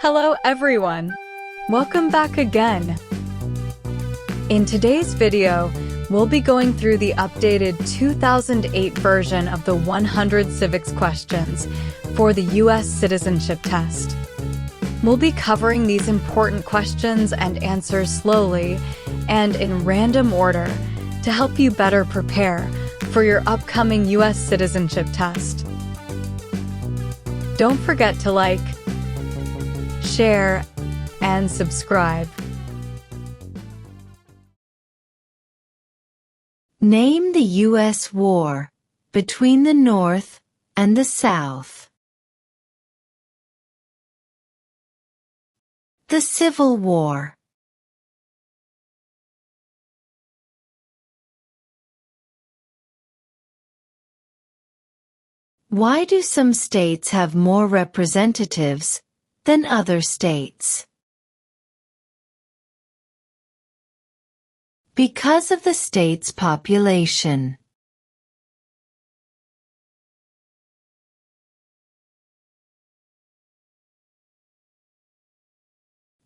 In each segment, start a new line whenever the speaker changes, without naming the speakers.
Hello everyone! Welcome back again! In today's video, we'll be going through the updated 2008 version of the 100 civics questions for the U.S. Citizenship Test. We'll be covering these important questions and answers slowly and in random order to help you better prepare for your upcoming U.S. Citizenship Test. Don't forget to like, share, and subscribe.
Name the U.S. war between the North and the South. The Civil War. Why do some states have more representatives than other states? Because of the state's population.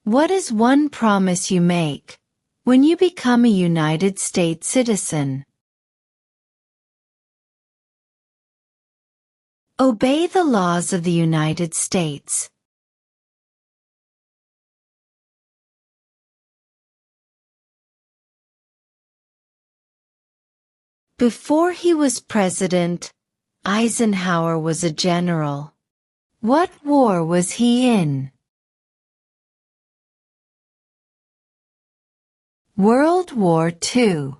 What is one promise you make when you become a United States citizen? Obey the laws of the United States. Before he was president, Eisenhower was a general. What war was he in? World War II.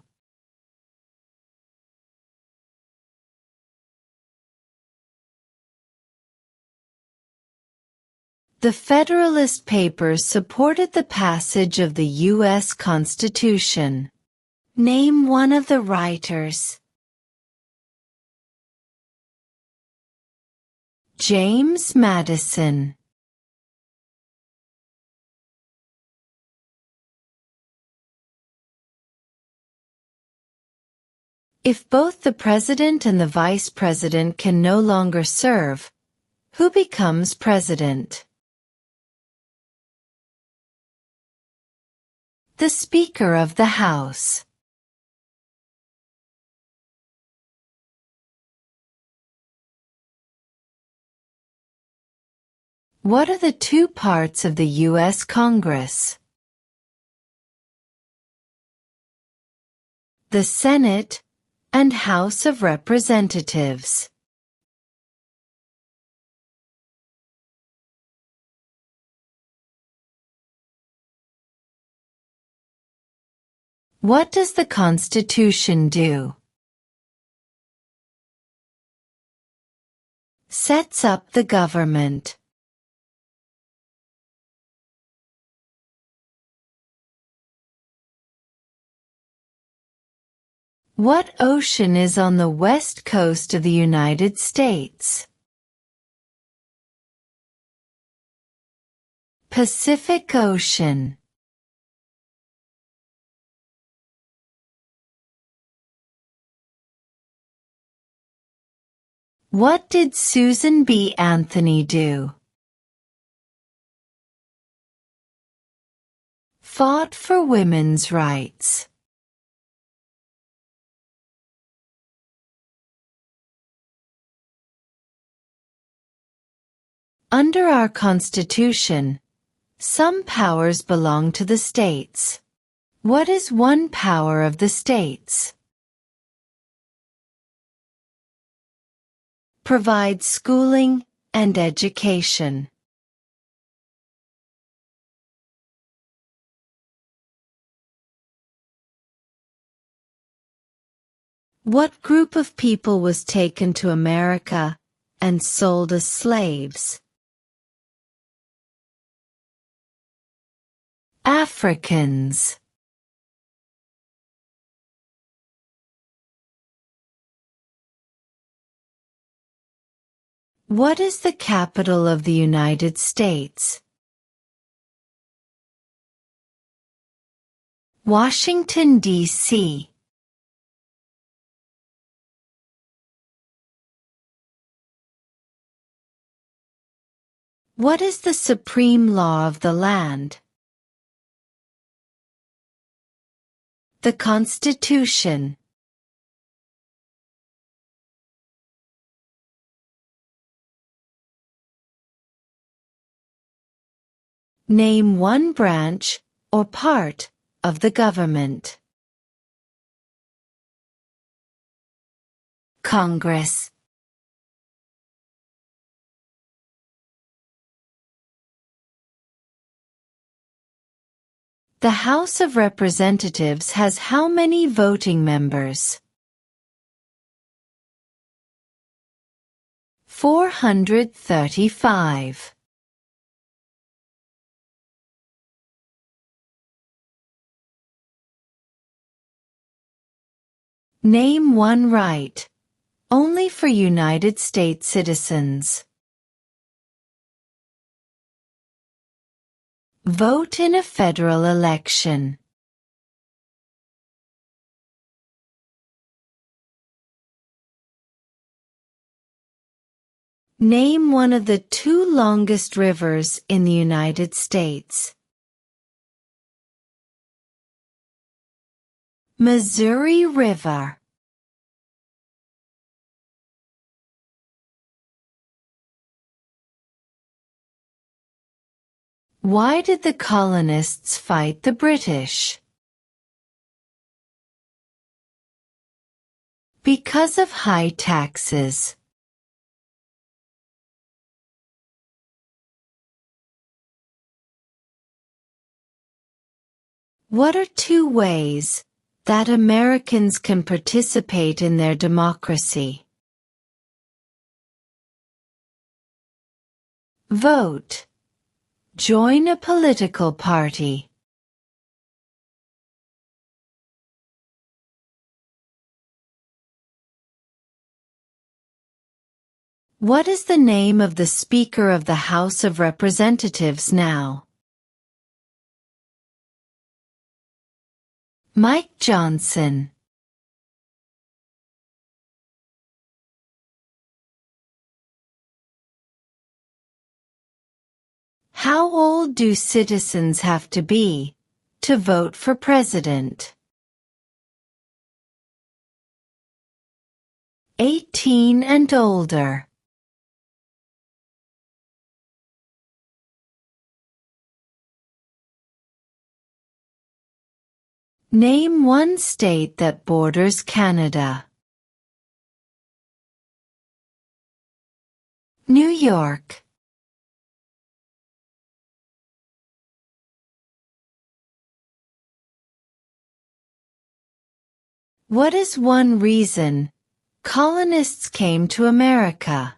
The Federalist Papers supported the passage of the U.S. Constitution. Name one of the writers. James Madison. If both the president and the vice president can no longer serve, who becomes president? The Speaker of the House. What are the two parts of the U.S. Congress? The Senate and House of Representatives. What does the Constitution do? Sets up the government. What ocean is on the west coast of the United States? Pacific Ocean. What did Susan B. Anthony do? Fought for women's rights. Under our Constitution, some powers belong to the states. What is one power of the states? Provide schooling and education. What group of people was taken to America and sold as slaves? Africans. What is the capital of the United States? Washington, D.C. What is the supreme law of the land? The Constitution. Name one branch, or part, of the government. Congress. The House of Representatives has how many voting members? 435. Name one right, only for United States citizens. Vote in a federal election. Name one of the two longest rivers in the United States. Missouri River. Why did the colonists fight the British? Because of high taxes. What are two ways that Americans can participate in their democracy? Vote. Join a political party. What is the name of the Speaker of the House of Representatives now? Mike Johnson. How old do citizens have to be to vote for president? 18 and older. Name one state that borders Canada. New York. What is one reason colonists came to America?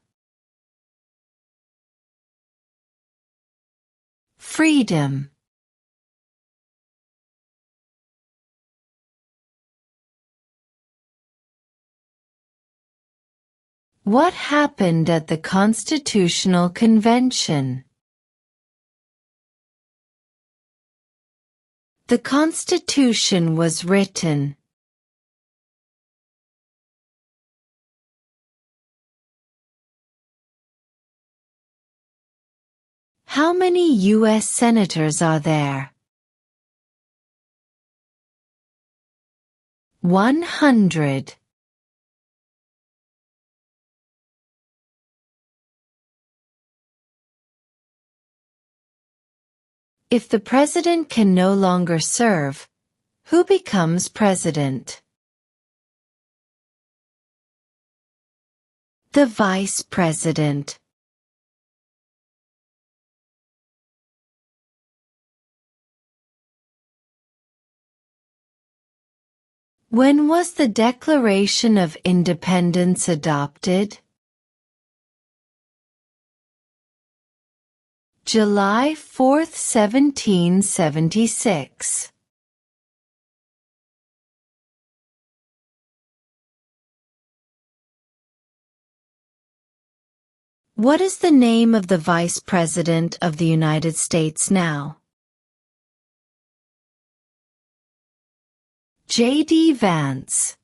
Freedom. What happened at the Constitutional Convention? The Constitution was written. How many U.S. senators are there? 100. If the president can no longer serve, who becomes president? The vice president. When was the Declaration of Independence adopted? July 4, 1776. What is the name of the Vice President of the United States now? J.D. Vance.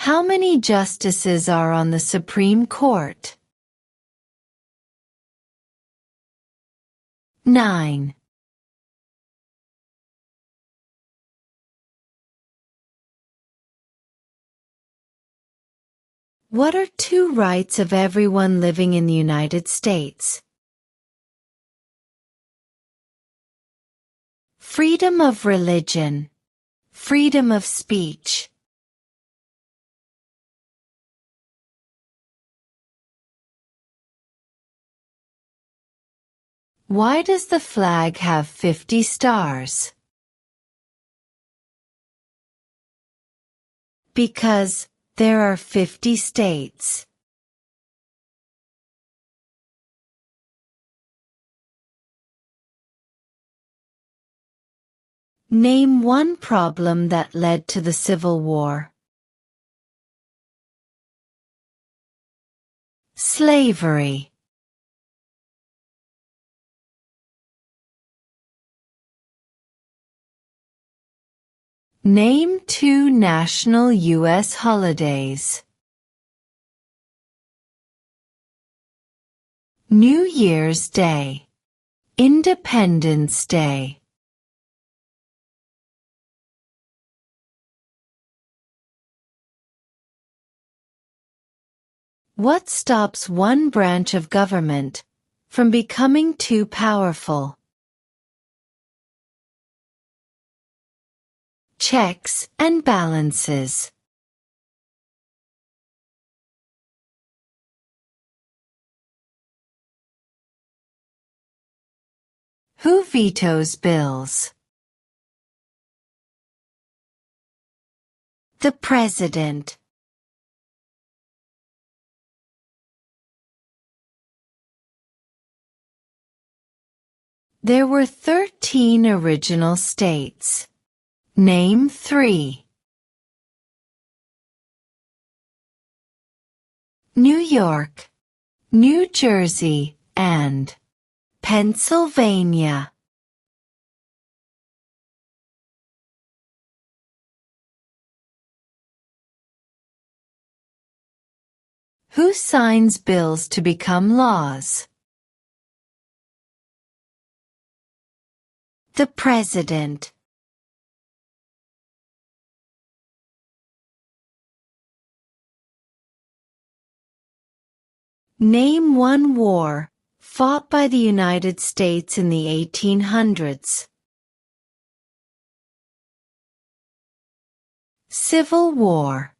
How many justices are on the Supreme Court? 9. What are two rights of everyone living in the United States? Freedom of religion. Freedom of speech. Why does the flag have 50 stars? Because there are 50 states. Name one problem that led to the Civil War. Slavery. Name two national U.S. holidays. New Year's Day. Independence Day. What stops one branch of government from becoming too powerful? Checks and balances. Who vetoes bills? The President. There were 13 original states. Name 3. New York, New Jersey, and Pennsylvania. Who signs bills to become laws? The President. Name one war fought by the United States in the 1800s. Civil War.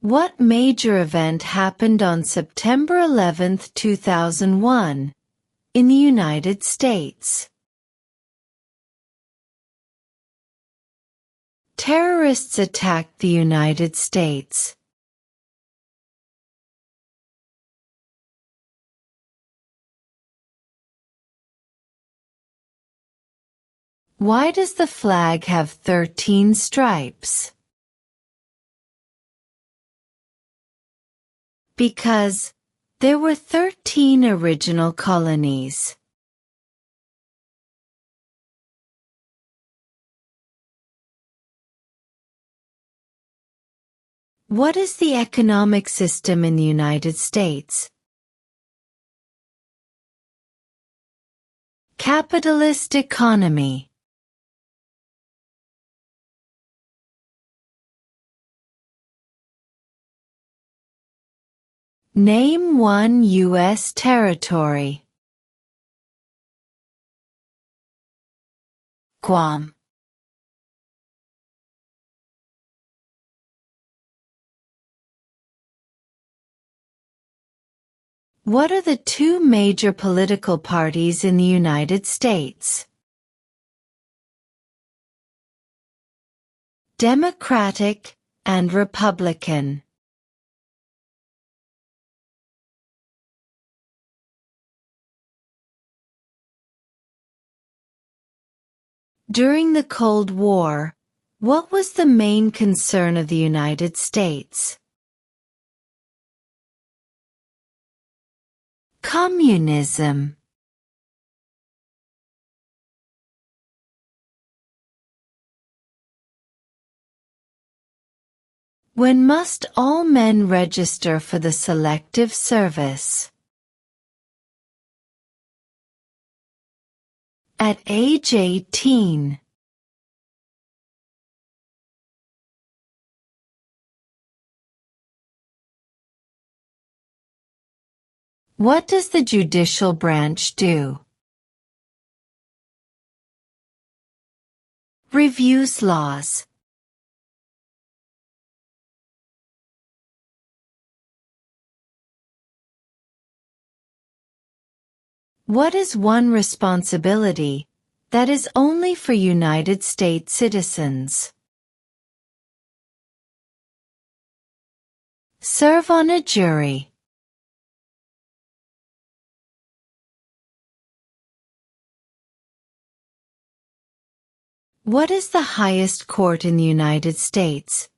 What major event happened on September 11, 2001, in the United States? Terrorists attacked the United States. Why does the flag have 13 stripes? Because there were 13 original colonies. What is the economic system in the United States? Capitalist economy. Name one U.S. territory. Guam. What are the two major political parties in the United States? Democratic and Republican. During the Cold War, what was the main concern of the United States? Communism. When must all men register for the Selective Service? At age 18. What does the judicial branch do? Reviews laws. What is one responsibility that is only for United States citizens? Serve on a jury. What is the highest court in the United States?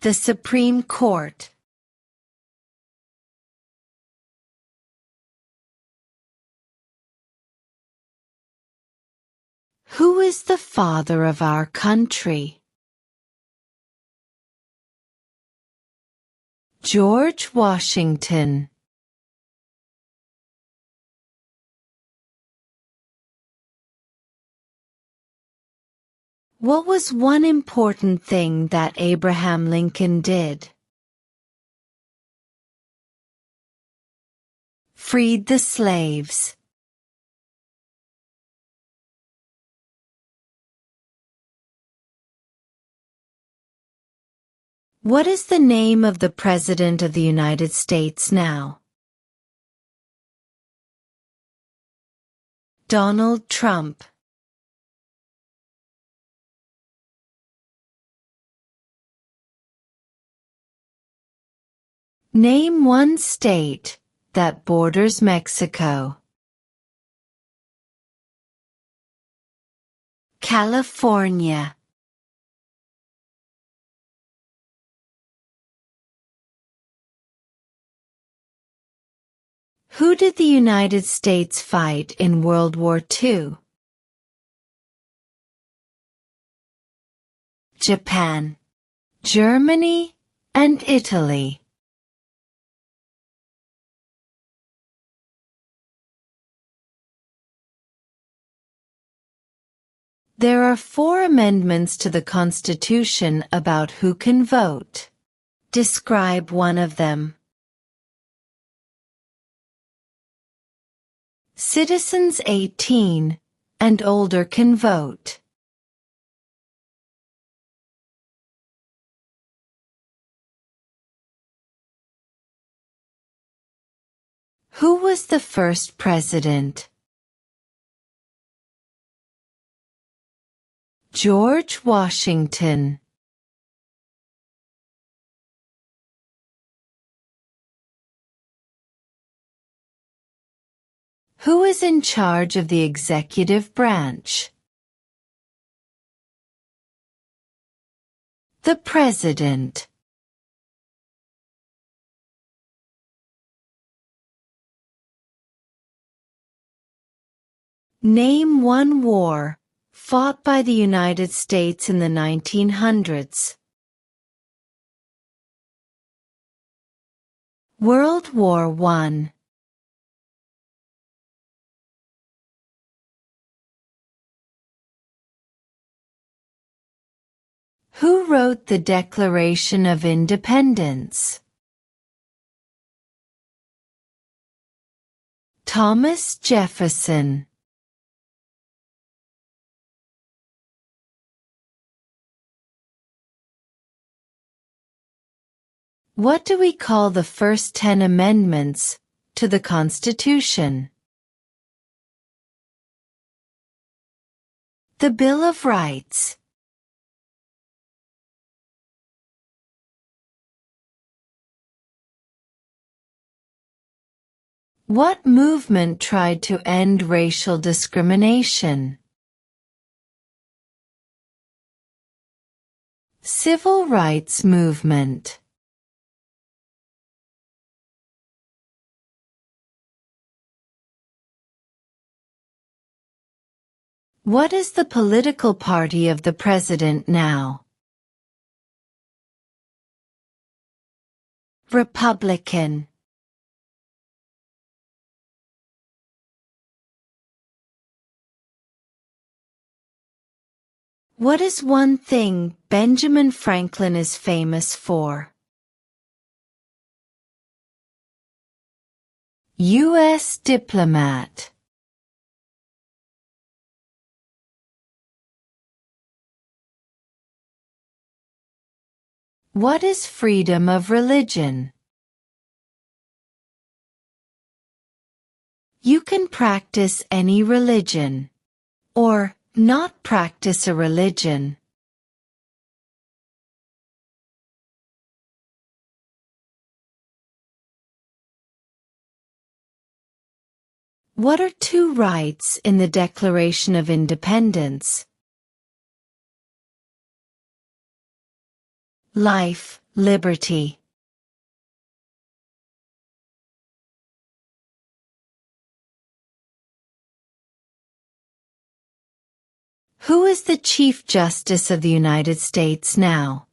The Supreme Court. Who is the father of our country? George Washington. What was one important thing that Abraham Lincoln did? Freed the slaves. What is the name of the President of the United States now? Donald Trump. Name one state that borders Mexico. California. Who did the United States fight in World War II? Japan, Germany, and Italy. There are 4 amendments to the Constitution about who can vote. Describe one of them. Citizens 18 and older can vote. Who was the first president? George Washington. Who is in charge of the executive branch? The President. Name one war fought by the United States in the 1900s. World War I. Who wrote the Declaration of Independence? Thomas Jefferson. What do we call the first 10 amendments to the Constitution? The Bill of Rights. What movement tried to end racial discrimination? Civil Rights Movement. What is the political party of the president now? Republican. What is one thing Benjamin Franklin is famous for? U.S. diplomat. What is freedom of religion? You can practice any religion, or not practice a religion. What are two rights in the Declaration of Independence? Life, liberty. Who is the Chief Justice of the United States now?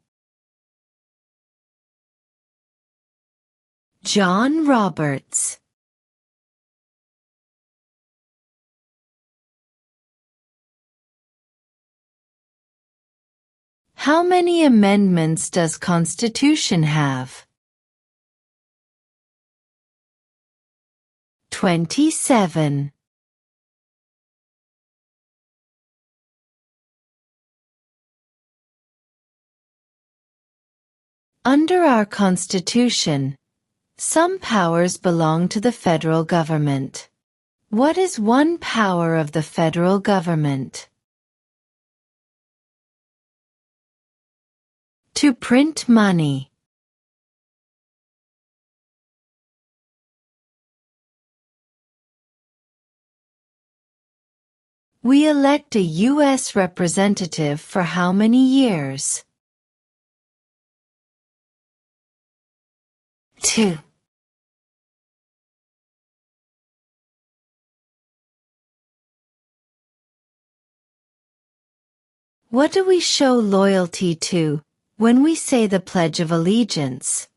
John Roberts. How many amendments does Constitution have? 27. Under our Constitution, some powers belong to the federal government. What is one power of the federal government? To print money. We elect a U.S. representative for how many years? 2. What do we show loyalty to when we say the Pledge of Allegiance?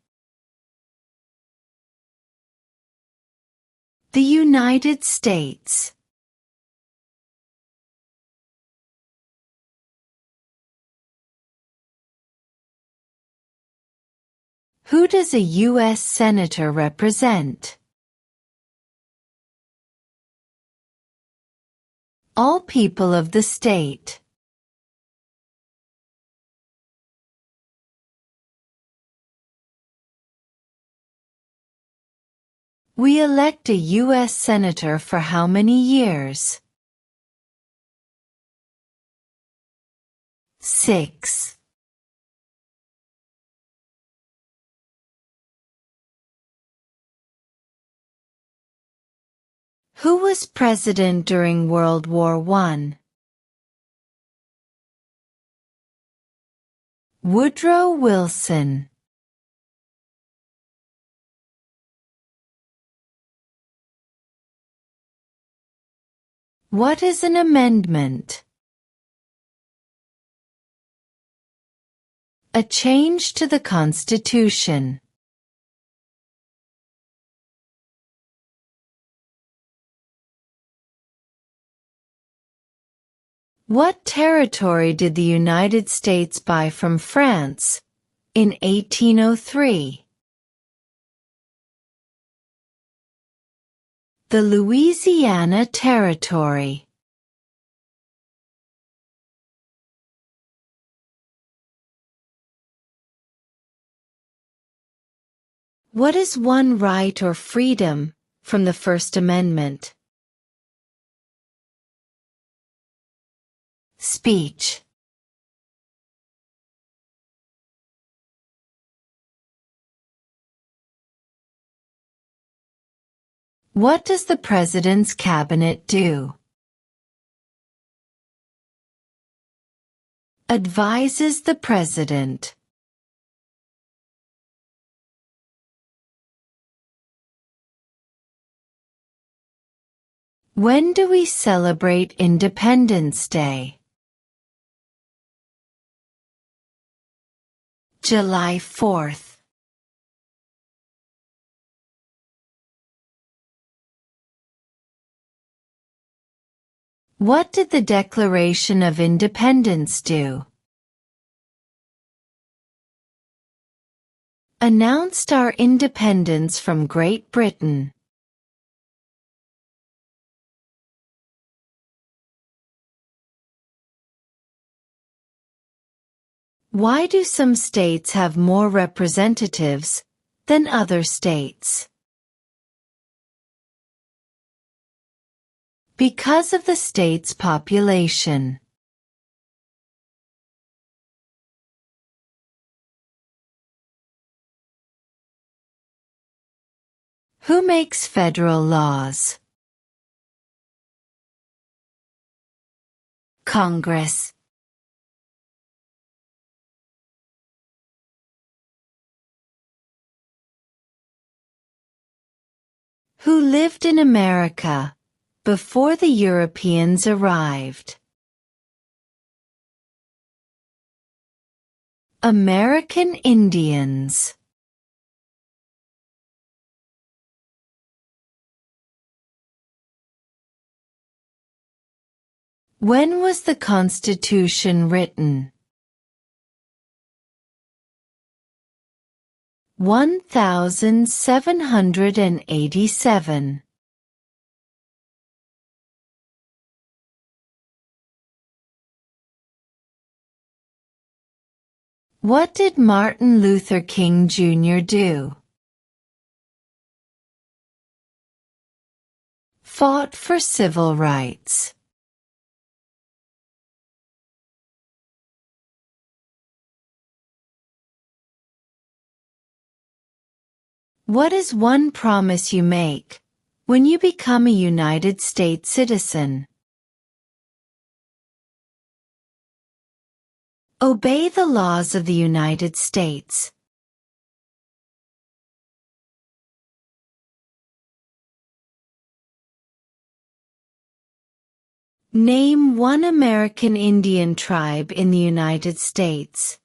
The United States. Who does a U.S. Senator represent? All people of the state. We elect a U.S. Senator for how many years? 6. Who was president during World War I? Woodrow Wilson. What is an amendment? A change to the Constitution. What territory did the United States buy from France in 1803? The Louisiana Territory. What is one right or freedom from the First Amendment? Speech. What does the President's Cabinet do? Advises the President. When do we celebrate Independence Day? July 4th. What did the Declaration of Independence do? Announced our independence from Great Britain. Why do some states have more representatives than other states? Because of the state's population. Who makes federal laws? Congress. Who lived in America before the Europeans arrived? American Indians. When was the Constitution written? 1787. What did Martin Luther King Jr. do? Fought for civil rights. What is one promise you make when you become a United States citizen? Obey the laws of the United States. Name one American Indian tribe in the United States.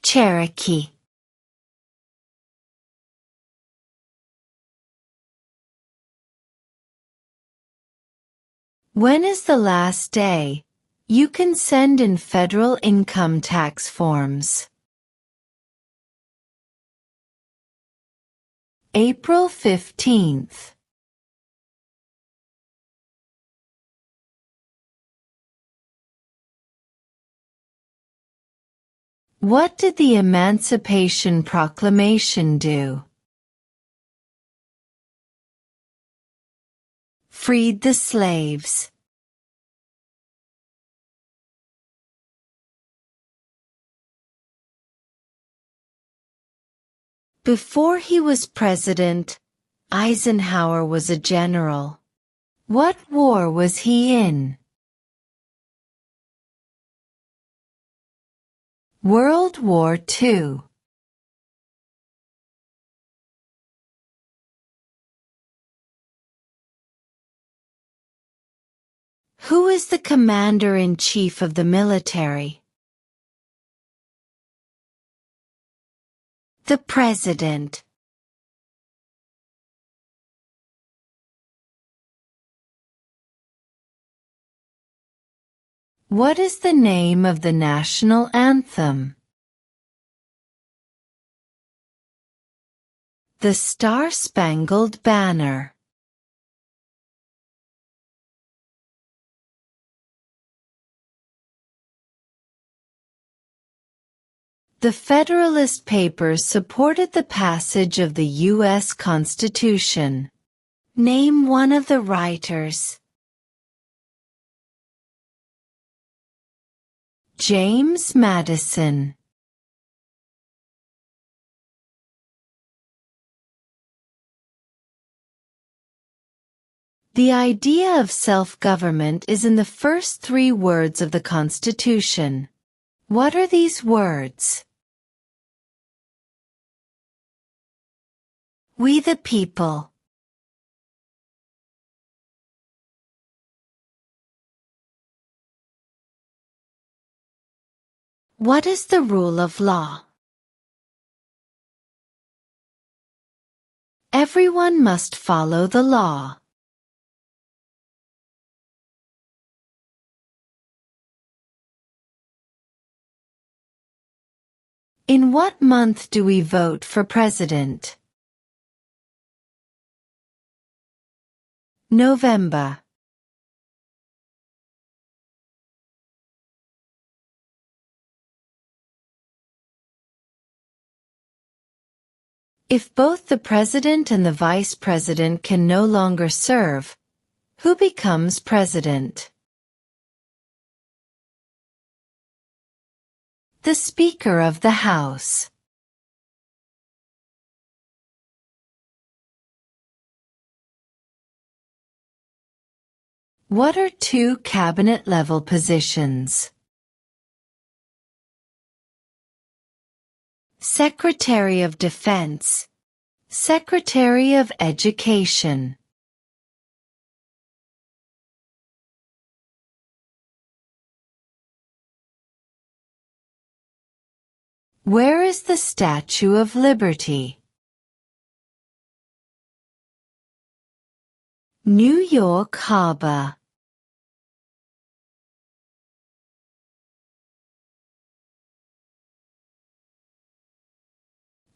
Cherokee. When is the last day you can send in federal income tax forms? April 15th. What did the Emancipation Proclamation do? Freed the slaves. Before he was president, Eisenhower was a general. What war was he in? World War II. Who is the commander-in-chief of the military? The President. What is the name of the national anthem? The Star-Spangled Banner. The Federalist Papers supported the passage of the U.S. Constitution. Name one of the writers. James Madison. The idea of self-government is in the first 3 words of the Constitution. What are these words? We the people. What is the rule of law? Everyone must follow the law. In what month do we vote for president? November. If both the president and the vice president can no longer serve, who becomes president? The Speaker of the House. What are two cabinet-level positions? Secretary of Defense, Secretary of Education. Where is the Statue of Liberty? New York Harbor.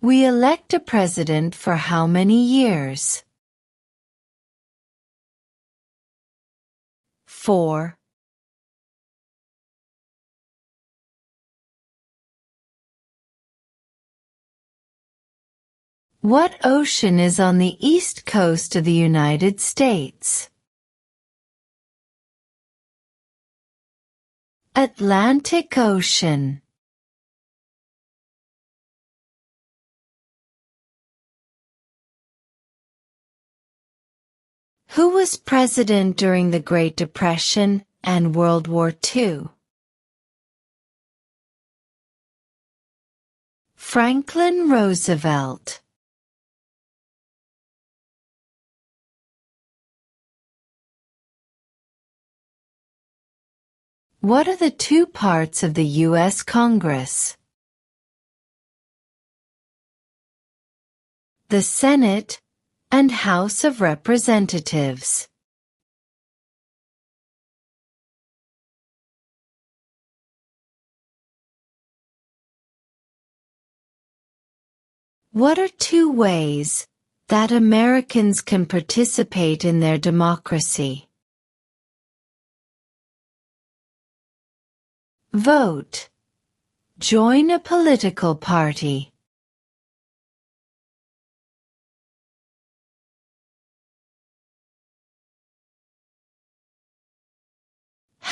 We elect a president for how many years? 4. What ocean is on the east coast of the United States? Atlantic Ocean. Who was president during the Great Depression and World War II? Franklin Roosevelt. What are the two parts of the U.S. Congress? The Senate and House of Representatives. What are two ways that Americans can participate in their democracy? Vote. Join a political party.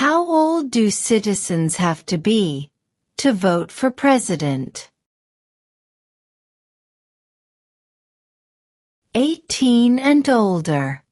How old do citizens have to be to vote for president? 18 and older.